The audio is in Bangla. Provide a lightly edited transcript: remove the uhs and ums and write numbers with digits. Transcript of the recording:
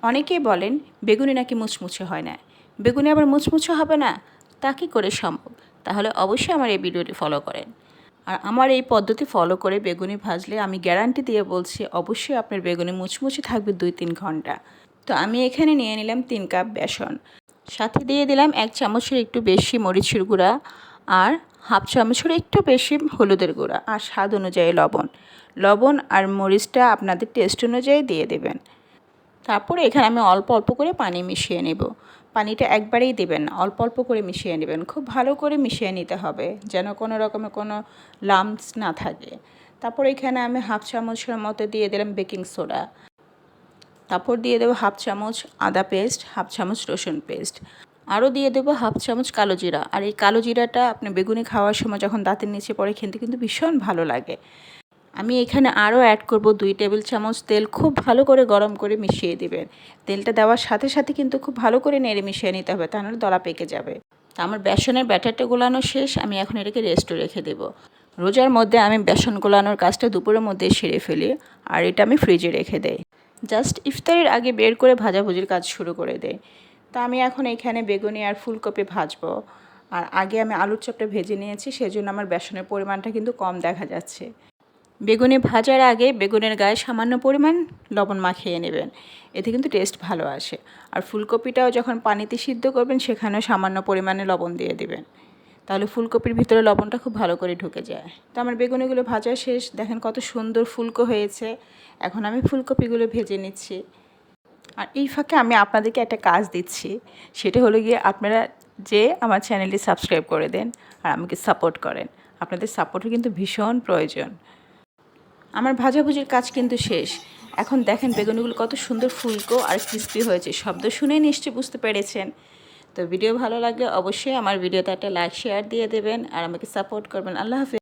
অনেকেই বলেন বেগুনি নাকি মুচমুচে হয় না, বেগুনি আবার মুচমুচে হবে না, তা কী করে সম্ভব? তাহলে অবশ্যই আমার এই ভিডিওটি ফলো করেন। আর আমার এই পদ্ধতি ফলো করে বেগুনি ভাজলে আমি গ্যারান্টি দিয়ে বলছি অবশ্যই আপনার বেগুনি মুচমুচে থাকবে 2-3 ঘন্টা। তো আমি এখানে নিয়ে নিলাম 3 কাপ বেসন, সাথে দিয়ে দিলাম 1 চামচের একটু বেশি মরিচের গুঁড়া আর হাফ চামচের একটু বেশি হলুদের গুঁড়া আর স্বাদ অনুযায়ী লবণ। লবণ আর মরিচটা আপনাদের টেস্ট অনুযায়ী দিয়ে দেবেন। তারপরে এখানে আমি অল্প অল্প করে পানি মিশিয়ে নেব। পানিটা একবারেই দেবেন না, অল্প অল্প করে মিশিয়ে নেবেন। খুব ভালো করে মিশিয়ে নিতে হবে যেন কোনো রকমের কোনো লাম্পস না থাকে। তারপর এখানে আমি হাফ চামচের মতো দিয়ে দিলাম বেকিং সোডা। তারপর দিয়ে দেবো হাফ চামচ আদা পেস্ট, হাফ চামচ রসুন পেস্ট, আরও দিয়ে দেবো হাফ চামচ কালো জিরা। আর এই কালো জিরাটা আপনি বেগুনি খাওয়ার সময় যখন দাঁতের নিচে পড়ে খেতে কিন্তু ভীষণ ভালো লাগে। আমি এখানে আরও অ্যাড করব 2 টেবিল চামচ তেল। খুব ভালো করে গরম করে মিশিয়ে দিবেন। তেলটা দেওয়ার সাথে সাথে কিন্তু খুব ভালো করে নেড়ে মিশিয়ে নিতে হবে, তা নাহলে দলা পেকে যাবে। তা আমার বেসনের ব্যাটারটা গোলানো শেষ, আমি এখন এটাকে রেস্টে রেখে দেব। রোজার মধ্যে আমি বেসন গোলানোর কাজটা দুপুরের মধ্যে সেরে ফেলি আর এটা আমি ফ্রিজে রেখে দেই। জাস্ট ইফতারের আগে বের করে ভাজাভুজির কাজ শুরু করে দেই। তা আমি এখন এখানে বেগুনি আর ফুলকপি ভাজবো। আর আগে আমি আলুর চপটা ভেজে নিয়েছি, সেজন্য আমার বেসনের পরিমাণটা কিন্তু কম দেখা যাচ্ছে। বেগুনি ভাজার আগে বেগুনের গায়ে সামান্য পরিমাণ লবণ মাখিয়ে নেবেন, এতে কিন্তু টেস্ট ভালো আসে। আর ফুলকপিটাও যখন পানিতে সিদ্ধ করবেন সেখানেও সামান্য পরিমাণে লবণ দিয়ে দিবেন, তাহলে ফুলকপির ভিতরে লবণটা খুব ভালো করে ঢুকে যায়। তো আমার বেগুনিগুলো ভাজা শেষ, দেখেন কত সুন্দর ফুলকো হয়েছে। এখন আমি ফুলকপিগুলো ভেজে নিচ্ছি। আর এই ফাঁকে আমি আপনাদেরকে একটা কাজ দিচ্ছি, সেটা হলো গিয়ে আপনারা যে আমার চ্যানেলটি সাবস্ক্রাইব করে দেন আর আমাকে সাপোর্ট করেন। আপনাদের সাপোর্টের কিন্তু ভীষণ প্রয়োজন। আমার ভাজাভুজির কাজ কিন্তু শেষ। এখন দেখেন বেগুনিগুলো কত সুন্দর ফুলকো আর ক্রিস্পি হয়েছে, শব্দ শুনেই নিশ্চয়ই বুঝতে পেরেছেন। তো ভিডিও ভালো লাগলে অবশ্যই আমার ভিডিওতে একটা লাইক শেয়ার দিয়ে দেবেন আর আমাকে সাপোর্ট করবেন। আল্লাহ হাফেজ।